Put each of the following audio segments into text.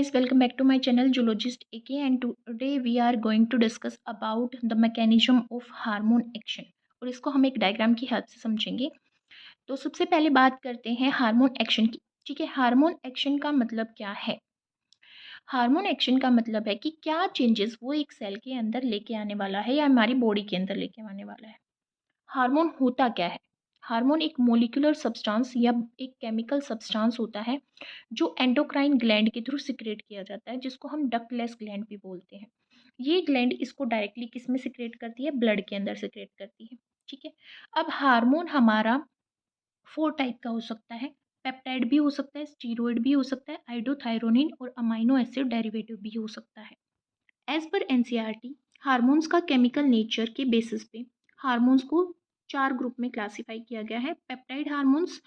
Welcome back to my channel Zoologist AK, and today we are going to discuss about the mechanism of hormone action। और इसको हम एक diagram की help से समझेंगे। तो सबसे पहले बात करते हैं हार्मोन एक्शन की। ठीक है, हार्मोन एक्शन का मतलब क्या है? हार्मोन एक्शन का मतलब है कि क्या चेंजेस वो एक सेल के अंदर लेके आने वाला है या हमारी बॉडी के अंदर लेके आने वाला है। हार्मोन होता क्या है? हार्मोन एक मोलिकुलर सब्सटेंस या एक केमिकल सब्सटेंस होता है जो एंडोक्राइन ग्लैंड के थ्रू सिक्रेट किया जाता है, जिसको हम डक्टलेस ग्लैंड भी बोलते हैं। ये ग्लैंड इसको डायरेक्टली किस में सिक्रेट करती है? ब्लड के अंदर सिक्रेट करती है। ठीक है। अब हार्मोन हमारा 4 टाइप का हो सकता है। पेप्टाइड भी हो सकता है, स्टीरॉयड भी हो सकता है, आइडोथायरोनिन और अमाइनो एसिड डेरिवेटिव भी हो सकता है। एज पर एनसीईआरटी, हार्मोन्स का केमिकल नेचर के बेसिस पे हार्मोन्स को 4 ग्रुप में क्लासिफाई किया गया है। पेप्टाइड हार्मोन्स,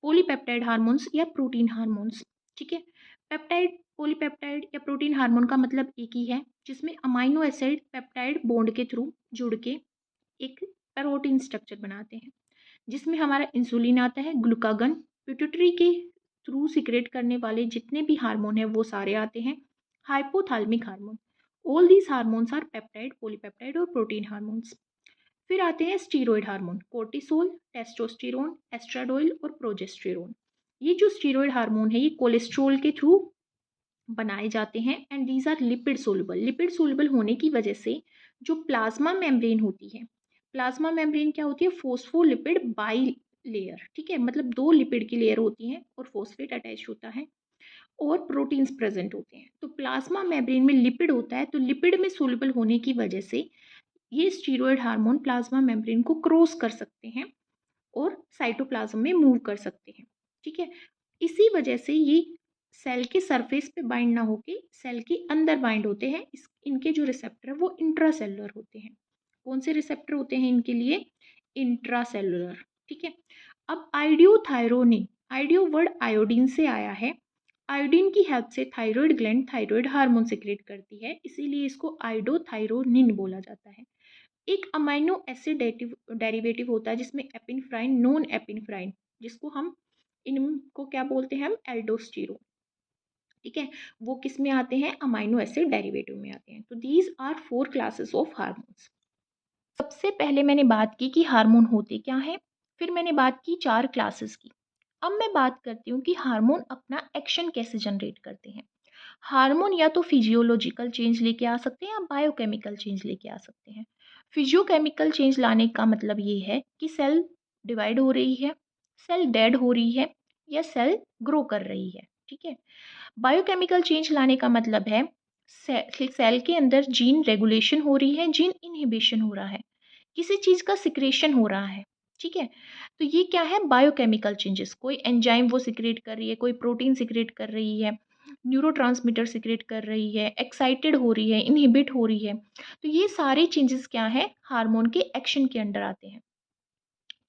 पॉलीपेप्टाइड हार्मोन्स या प्रोटीन हार्मोन्स। ठीक है। पेप्टाइड, पॉलीपेप्टाइड या प्रोटीन हार्मोन का मतलब एक ही है, जिसमें अमाइनो एसिड पेप्टाइड बॉन्ड के थ्रू जुड़ के एक प्रोटीन स्ट्रक्चर बनाते हैं, जिसमें हमारा इंसुलिन आता है, ग्लूकागन, पिट्यूटरी के थ्रू सिक्रेट करने वाले जितने भी हार्मोन है वो सारे आते हैं, hypothalamic hormone. All these hormones are peptide, polypeptide और प्रोटीन हार्मोन्स। फिर आते हैं steroid hormone, cortisol, testosterone, estradiol और प्रोजेस्टेरोन। ये जो स्टीरॉयड हार्मोन है ये कोलेस्ट्रॉल के थ्रू बनाए जाते हैं and these are lipid soluble. Lipid soluble होने की वजह से जो प्लाज्मा मेम्ब्रेन होती है, प्लाज्मा मेम्ब्रेन क्या होती है? Phospholipid by layer. ठीक है, मतलब 2 लिपिड की लेयर होती हैं और फॉस्फेट अटैच होता है और प्रोटीन्स प्रेजेंट होते हैं। तो प्लाज्मा मेम्ब्रेन में लिपिड होता है, तो लिपिड में सोल्यूबल होने की वजह से ये स्टीरॉयड हार्मोन प्लाज्मा मेम्ब्रेन को क्रॉस कर सकते हैं और साइटोप्लाज्म में मूव कर सकते हैं। ठीक है, इसी वजह से ये सेल के सरफेस पे बाइंड ना होके सेल के अंदर बाइंड होते हैं। इनके जो रिसेप्टर है वो इंट्रासेलुलर होते हैं। कौन से रिसेप्टर होते हैं इनके लिए? इंट्रासेलुलर। ठीक है। अब आइडियोथायरोनिन, आइडियो वर्ड आयोडीन से आया है। आयोडीन की हेल्प से thyroid gland thyroid hormone secrete करती है, इसीलिए इसको आइडोथायरोनिन बोला जाता है। एक अमाइनो एसिड डेरिवेटिव होता है जिसमें एपिनेफ्राइन, नॉन एपिनेफ्राइन, जिसको हम इनको क्या बोलते हैं? हम एल्डोस्टेरोन। ठीक है, वो किस में आते हैं? अमाइनो एसिड डेरिवेटिव में आते हैं। तो these are 4 classes of hormones. सबसे पहले मैंने बात की कि हार्मोन होते क्या हैं, फिर मैंने बात की 4 क्लासेस की। अब मैं बात करती हूँ कि हार्मोन अपना एक्शन कैसे जनरेट करते हैं। हार्मोन या तो फिजियोलॉजिकल चेंज लेके आ सकते हैं या बायोकेमिकल चेंज लेके आ सकते हैं। फिजियोकेमिकल चेंज लाने का मतलब ये है कि सेल डिवाइड हो रही है, सेल डेड हो रही है या सेल ग्रो कर रही है। ठीक है। बायोकेमिकल चेंज लाने का मतलब है सेल के अंदर जीन रेगुलेशन हो रही है, जीन इनहिबिशन हो रहा है, किसी चीज़ का सिक्रेशन हो रहा है। ठीक है, तो ये क्या है? Biochemical changes. कोई एंजाइम वो सिक्रेट कर रही है, कोई प्रोटीन सिक्रेट कर रही है, न्यूरोट्रांसमीटर सिक्रेट कर रही है, एक्साइटेड हो रही है, इनहिबिट हो रही है। तो ये सारे चेंजेस क्या है? हार्मोन के एक्शन के अंडर आते हैं।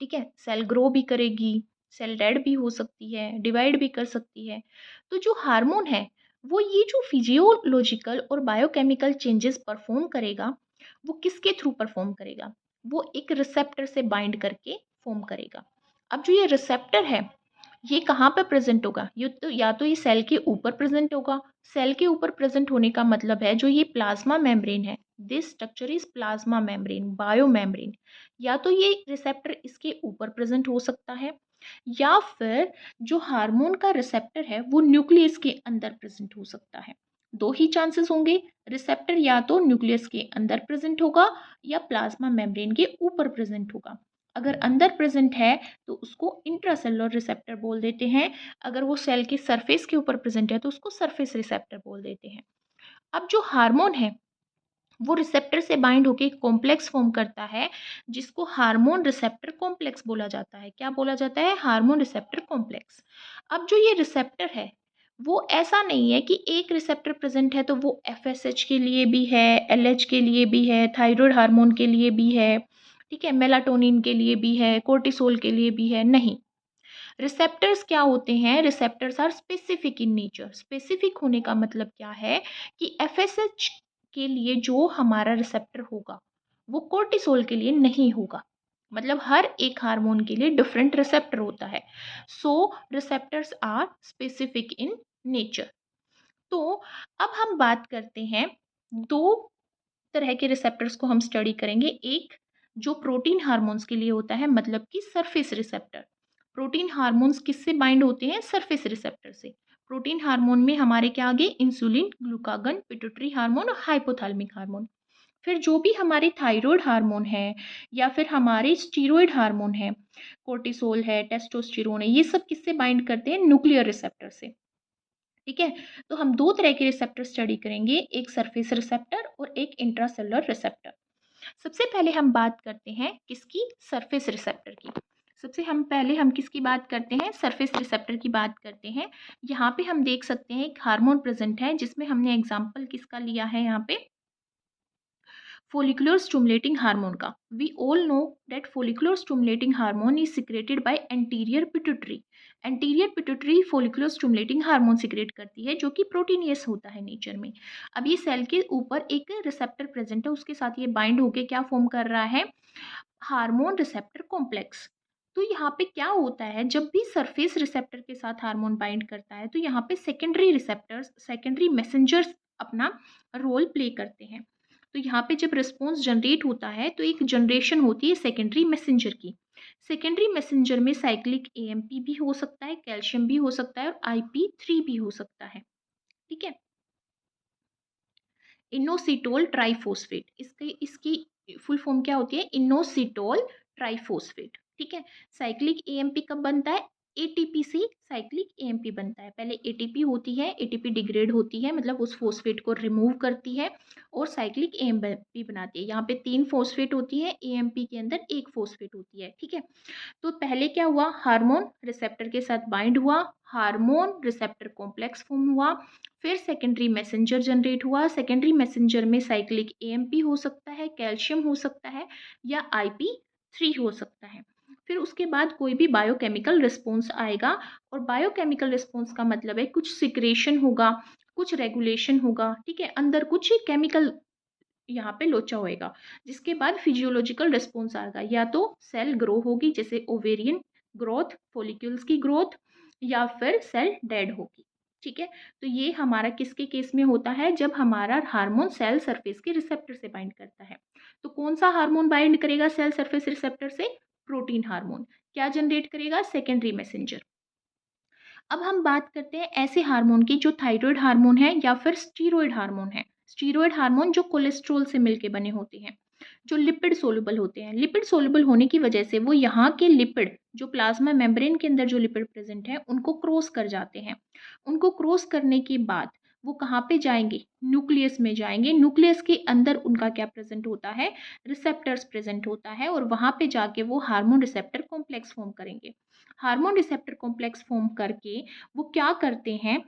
ठीक है, सेल ग्रो भी करेगी, सेल डेड भी हो सकती है, डिवाइड भी कर सकती है। तो जो हार्मोन है वो ये जो फिजियोलॉजिकल और बायोकेमिकल चेंजेस परफॉर्म करेगा, वो किसके थ्रू परफॉर्म करेगा? वो एक रिसेप्टर से बाइंड करके फॉर्म करेगा। अब जो ये रिसेप्टर है ये कहाँ पे प्रेजेंट होगा? ये तो या तो ये सेल के ऊपर प्रेजेंट होगा। सेल के ऊपर प्रेजेंट होने का मतलब है जो ये प्लाज्मा मेम्ब्रेन है, this structure is plasma membrane, bio membrane. या तो ये रिसेप्टर इसके ऊपर प्रेजेंट हो सकता है या फिर जो हार्मोन का रिसेप्टर है वो न्यूक्लियस के अंदर प्रेजेंट हो सकता है। 2 ही चांसेस होंगे, रिसेप्टर या तो न्यूक्लियस के अंदर प्रेजेंट होगा या प्लाज्मा मेम्ब्रेन के ऊपर प्रेजेंट होगा। अगर अंदर प्रेजेंट है तो उसको इंट्रासेलुलर रिसेप्टर बोल देते हैं। अगर वो सेल के सरफेस के ऊपर प्रेजेंट है तो उसको सरफेस रिसेप्टर बोल देते हैं। अब जो हार्मोन है वो रिसेप्टर से बाइंड होकर एक कॉम्प्लेक्स फॉर्म करता है, जिसको हार्मोन रिसेप्टर कॉम्प्लेक्स बोला जाता है। क्या बोला जाता है? Hormone receptor complex. अब जो ये रिसेप्टर है वो ऐसा नहीं है कि एक रिसेप्टर प्रेजेंट है तो वो एफएसएच के लिए भी है, एलएच के लिए भी है, थायराइड हार्मोन के लिए भी है, ठीक है, मेलाटोनिन के लिए भी है, कोर्टिसोल के लिए भी है। नहीं, रिसेप्टर्स क्या होते हैं? Receptors are specific in nature. Specific होने का मतलब क्या है कि एफएसएच के लिए जो हमारा रिसेप्टर होगा वो कोर्टिसोल के लिए नहीं होगा। मतलब हर एक हार्मोन के लिए डिफरेंट रिसेप्टर होता है। So receptors are specific in nature. तो अब हम बात करते हैं, दो तरह के रिसेप्टर्स को हम स्टडी करेंगे। एक जो प्रोटीन हार्मोन्स के लिए होता है, मतलब कि सरफेस रिसेप्टर। प्रोटीन हार्मोन्स किससे बाइंड होते हैं? सरफेस रिसेप्टर से। प्रोटीन हार्मोन में हमारे क्या आगे? इंसुलिन, ग्लूकागन, पिट्यूटरी हार्मोन और हाइपोथैलेमिक हार्मोन। फिर जो भी हमारे थायराइड हार्मोन है या फिर हमारे स्टीरॉयड हार्मोन है, कोर्टिसोल है, टेस्टोस्टेरोन है, ये सब किससे बाइंड करते हैं? न्यूक्लियर रिसेप्टर से। ठीक है, तो हम दो तरह के रिसेप्टर स्टडी करेंगे, एक सरफेस रिसेप्टर और एक इंट्रासेलुलर रिसेप्टर। सबसे पहले हम बात करते हैं किसकी? सरफेस रिसेप्टर की। सबसे हम पहले हम किसकी बात करते हैं? सरफेस रिसेप्टर की बात करते हैं। यहाँ पे हम देख सकते हैं एक हार्मोन प्रेजेंट है, जिसमें हमने एग्जाम्पल किसका लिया है? यहाँ पे follicular stimulating hormone का। We all know that follicular stimulating hormone is secreted by anterior pituitary. Anterior pituitary follicular stimulating hormone secrete करती है, जो कि प्रोटीनियस होता है नेचर में। अब ये सेल के ऊपर एक रिसेप्टर प्रेजेंट है, उसके साथ ये बाइंड होके क्या फॉर्म कर रहा है? Hormone receptor complex. तो यहाँ पे क्या होता है, जब भी सरफेस रिसेप्टर के साथ हार्मोन बाइंड करता है तो यहाँ पे सेकेंडरी रिसेप्टर्स, सेकेंडरी मैसेंजर्स अपना रोल प्ले करते हैं। तो यहाँ पे जब रिस्पॉन्स जनरेट होता है तो एक जनरेशन होती है सेकेंडरी मैसेंजर की। सेकेंडरी मैसेंजर में साइक्लिक एएमपी भी हो सकता है, कैल्शियम भी हो सकता है और IP3 भी हो सकता है। ठीक है, इनोसिटोल ट्राइफोस्फेट, इसकी फुल फॉर्म क्या होती है? Inositol triphosphate. ठीक है, साइक्लिक एएमपी कब बनता है? एटीपी से साइक्लिक एएमपी बनता है। पहले एटीपी होती है, एटीपी डिग्रेड होती है, मतलब उस फोस्फेट को रिमूव करती है और साइक्लिक एएमपी बनाती है। यहाँ पे 3 फोस्फेट होती है, एएमपी के अंदर 1 फोस्फेट होती है। ठीक है, तो पहले क्या हुआ? हार्मोन रिसेप्टर के साथ बाइंड हुआ, हार्मोन रिसेप्टर कॉम्प्लेक्स फॉर्म हुआ, फिर सेकेंडरी मैसेंजर जनरेट हुआ। सेकेंडरी मैसेंजर में साइक्लिक एएमपी हो सकता है, कैल्शियम हो सकता है या IP3 हो सकता है। फिर उसके बाद कोई भी बायोकेमिकल रिस्पॉन्स आएगा, और बायोकेमिकल रिस्पॉन्स का मतलब है कुछ सिक्रेशन होगा, कुछ रेगुलेशन होगा। ठीक है, अंदर कुछ केमिकल यहाँ पे लोचा होएगा, जिसके बाद फिजियोलॉजिकल रिस्पॉन्स आएगा। या तो सेल ग्रो होगी, जैसे ओवेरियन ग्रोथ, फॉलिक्यूल्स की ग्रोथ, या फिर सेल डेड होगी। ठीक है, तो ये हमारा किसके केस में होता है? जब हमारा हार्मोन सेल सरफेस के रिसेप्टर से बाइंड करता है। तो कौन सा हार्मोन बाइंड करेगा सेल सरफेस रिसेप्टर से? Protein hormone. क्या जनरेट करेगा? Secondary messenger. अब हम बात करते हैं ऐसे हार्मोन की जो थायराइड हार्मोन है या फिर स्टीरॉयड हार्मोन है। स्टीरॉयड हार्मोन जो कोलेस्ट्रॉल से मिलके बने होते हैं, जो लिपिड सोलुबल होते हैं। लिपिड सोलुबल होने की वजह से वो यहाँ के लिपिड, जो प्लाज्मा मेम्ब्रेन के अंदर जो लिपिड प्रेजेंट है, उनको क्रॉस कर जाते हैं। उनको क्रॉस करने के बाद वो कहाँ पे जाएंगे? न्यूक्लियस में जाएंगे। न्यूक्लियस के अंदर उनका क्या प्रेजेंट होता है? रिसेप्टर्स प्रेजेंट होता है, और वहाँ पे जाके वो हार्मोन रिसेप्टर कॉम्प्लेक्स फॉर्म करेंगे। हार्मोन रिसेप्टर कॉम्प्लेक्स फॉर्म करके वो क्या करते हैं?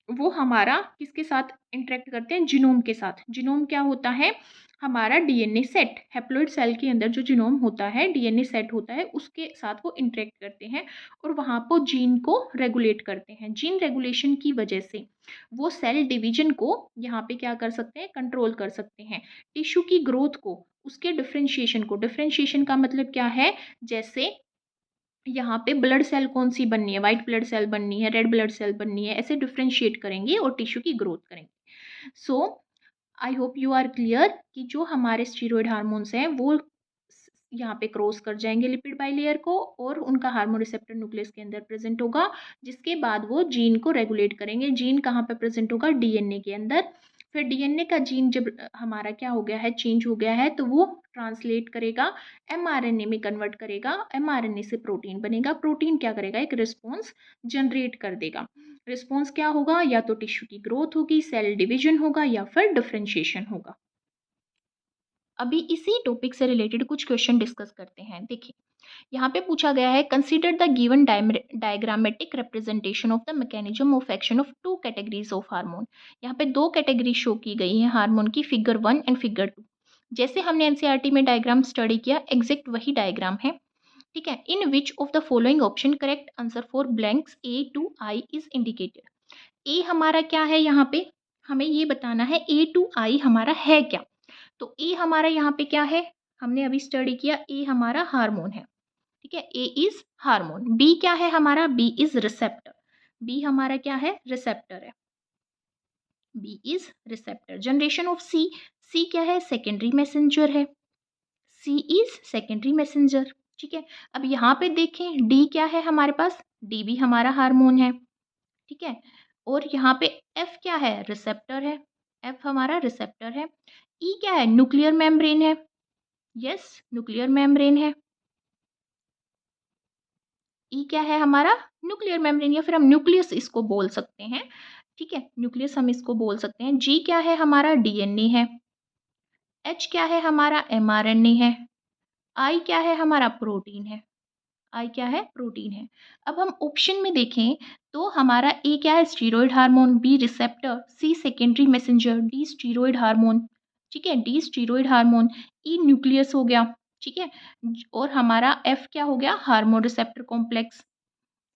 वो हमारा किसके साथ इंटरेक्ट करते हैं? जीनोम के साथ। जीनोम क्या होता है? हमारा डीएनए सेट। हैप्लॉइड सेल के अंदर जो जीनोम होता है, डीएनए सेट होता है, उसके साथ वो इंटरेक्ट करते हैं और वहाँ पर जीन को रेगुलेट करते हैं। जीन रेगुलेशन की वजह से वो सेल डिवीजन को यहाँ पे क्या कर सकते हैं? कंट्रोल कर सकते हैं। टिश्यू की ग्रोथ को, उसके डिफ्रेंशिएशन को, डिफ्रेंशिएशन का मतलब क्या है? जैसे यहाँ पे ब्लड सेल कौन सी बननी है? वाइट ब्लड सेल बननी है, रेड ब्लड सेल बननी है, ऐसे डिफ्रेंशिएट करेंगे और टिश्यू की ग्रोथ करेंगे। So I hope you are clear कि जो हमारे स्टीरॉयड हार्मोन्स हैं वो यहाँ पे क्रॉस कर जाएंगे लिपिड बाइलेयर को, और उनका हार्मोन रिसेप्टर न्यूक्लियस के अंदर प्रेजेंट होगा, जिसके बाद वो जीन को रेगुलेट करेंगे। जीन कहाँ पे प्रेजेंट होगा? डीएनए के अंदर। फिर डीएनए का जीन जब हमारा क्या हो गया है? चेंज हो गया है, तो वो ट्रांसलेट करेगा, एमआरएनए में कन्वर्ट करेगा, एमआरएनए से प्रोटीन बनेगा। प्रोटीन क्या करेगा? एक रिस्पॉन्स जनरेट कर देगा। रिस्पॉन्स क्या होगा? या तो टिश्यू की ग्रोथ होगी, सेल डिवीजन होगा, या फिर डिफरेंशिएशन होगा। अभी इसी टॉपिक से रिलेटेड कुछ क्वेश्चन डिस्कस करते हैं। देखिए, यहाँ पे पूछा गया है, consider the given diagrammatic representation of the mechanism of action of two categories of hormone. यहाँ पे दो कैटेगरी शो की गई है हार्मोन की, फिगर 1 एंड फिगर 2। जैसे हमने एनसीईआरटी में डायग्राम स्टडी किया, एग्जैक्ट वही डायग्राम है। ठीक है, in which of the following option correct answer for blanks A to I is indicated. A हमारा क्या है? यहाँ पे हमें ये बताना है A to I हमारा है क्या। तो ए हमारा यहाँ पे क्या है? हमने अभी स्टडी किया, ए हमारा हार्मोन है। ठीक है, ए इज हार्मोन। बी क्या है हमारा? B is receptor. बी हमारा क्या है? रिसेप्टर है। B is receptor. Generation of C, C क्या है? सेकेंडरी मैसेंजर है, सी इज सेकेंडरी मैसेंजर। ठीक है, अब यहाँ पे देखें डी क्या है हमारे पास? डी भी हमारा हार्मोन है। ठीक है, और यहाँ पे एफ क्या है? रिसेप्टर है, एफ हमारा रिसेप्टर है। ई क्या है? न्यूक्लियर मेम्ब्रेन है, यस न्यूक्लियर मेम्ब्रेन है। ई क्या है हमारा? न्यूक्लियर मेम्ब्रेन, या फिर हम न्यूक्लियस इसको बोल सकते हैं। ठीक है, न्यूक्लियस हम इसको बोल सकते हैं। जी क्या है हमारा? डीएनए है। एच क्या है हमारा? एमआरएनए है। आई क्या है हमारा? प्रोटीन है। आई क्या है? प्रोटीन है। अब हम ऑप्शन में देखें तो हमारा ए क्या है? Steroid hormone, B receptor, C secondary messenger, D steroid hormone. ठीक है, D steroid hormone, E nucleus हो गया। ठीक है, और हमारा एफ क्या हो गया? Hormone receptor complex.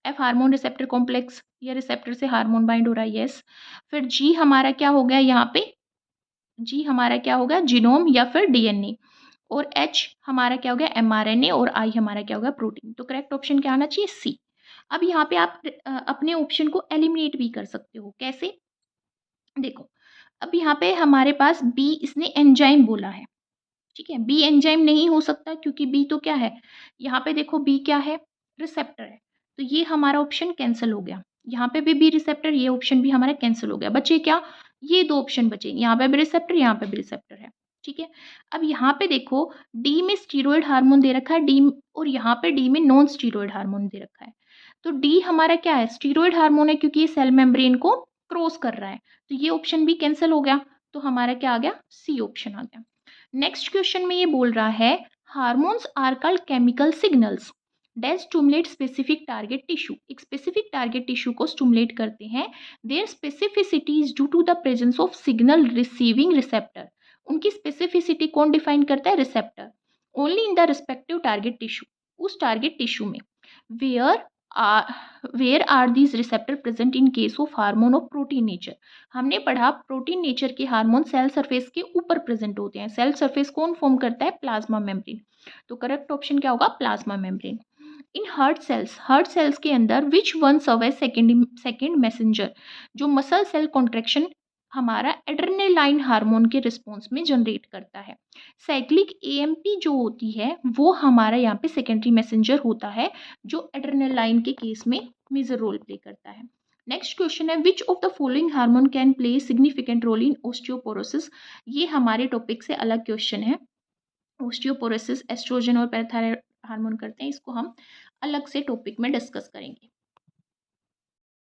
F hormone receptor complex, या रिसेप्टर से हार्मोन बाइंड हो रहा है, यस। फिर जी हमारा क्या हो गया यहाँ पे? जी हमारा क्या होगा? जीनोम या फिर डीएनए। और एच हमारा क्या हो गया? एमआरएनए। और आई हमारा क्या होगा? प्रोटीन। तो करेक्ट ऑप्शन क्या आना चाहिए? सी। अब यहाँ पे आप अपने ऑप्शन को एलिमिनेट भी कर सकते हो। कैसे? देखो, अब यहाँ पे हमारे पास बी, इसने एंजाइम बोला है। ठीक है, बी एंजाइम नहीं हो सकता क्योंकि बी तो क्या है? यहाँ पे देखो बी क्या है? रिसेप्टर है। तो ये हमारा ऑप्शन कैंसिल हो गया। यहाँ पे भी बी रिसेप्टर, ये ऑप्शन भी हमारा कैंसिल हो गया। बचे क्या? ये दो ऑप्शन बचे, यहाँ पे भी रिसेप्टर, यहाँ पे भी रिसेप्टर है। ठीक है, अब यहाँ पे देखो डी में स्टीरॉयड हार्मोन दे रखा है, डी, और यहाँ पे डी में नॉन स्टीरॉयड हार्मोन दे रखा है। तो डी हमारा क्या है? स्टीरॉयड हार्मोन है क्योंकि ये सेल मेम्ब्रेन को क्रॉस कर रहा है। तो ये ऑप्शन भी कैंसिल हो गया। तो हमारा क्या आ गया? सी ऑप्शन आ गया। नेक्स्ट क्वेश्चन में ये बोल रहा है hormones are called chemical signals that stimulate specific target tissue. एक स्पेसिफिक टारगेट टिश्यू को स्टिमुलेट करते हैं। Their specificity is due to the presence of signal receiving receptor. उनकी स्पेसिफिसिटी कौन डिफाइन करता है? Receptor. Only in the respective target tissue, उस target tissue में। Where where are these receptor present in case of hormone of protein nature. हमने पढ़ा protein nature के hormone cell surface के ऊपर प्रेजेंट होते हैं। सेल सरफेस कौन फॉर्म करता है? Plasma membrane. तो करेक्ट ऑप्शन क्या होगा? Plasma membrane. In heart cells के अंदर which one serve as second messenger. जो मसल सेल कॉन्ट्रेक्शन हमारा एड्रेनालाइन हार्मोन के रिस्पॉन्स में जनरेट करता है। साइक्लिक एएमपी जो होती है वो हमारा यहाँ पे सेकेंडरी मैसेंजर होता है, जो एड्रेनालाइन के केस में मेजर रोल प्ले करता है। नेक्स्ट क्वेश्चन है which of the following hormone can play significant role in osteoporosis. ये हमारे टॉपिक से अलग क्वेश्चन है। ऑस्टियोपोरोसिस एस्ट्रोजन और पैराथायरॉयड हार्मोन करते हैं, इसको हम अलग से टॉपिक में डिस्कस करेंगे।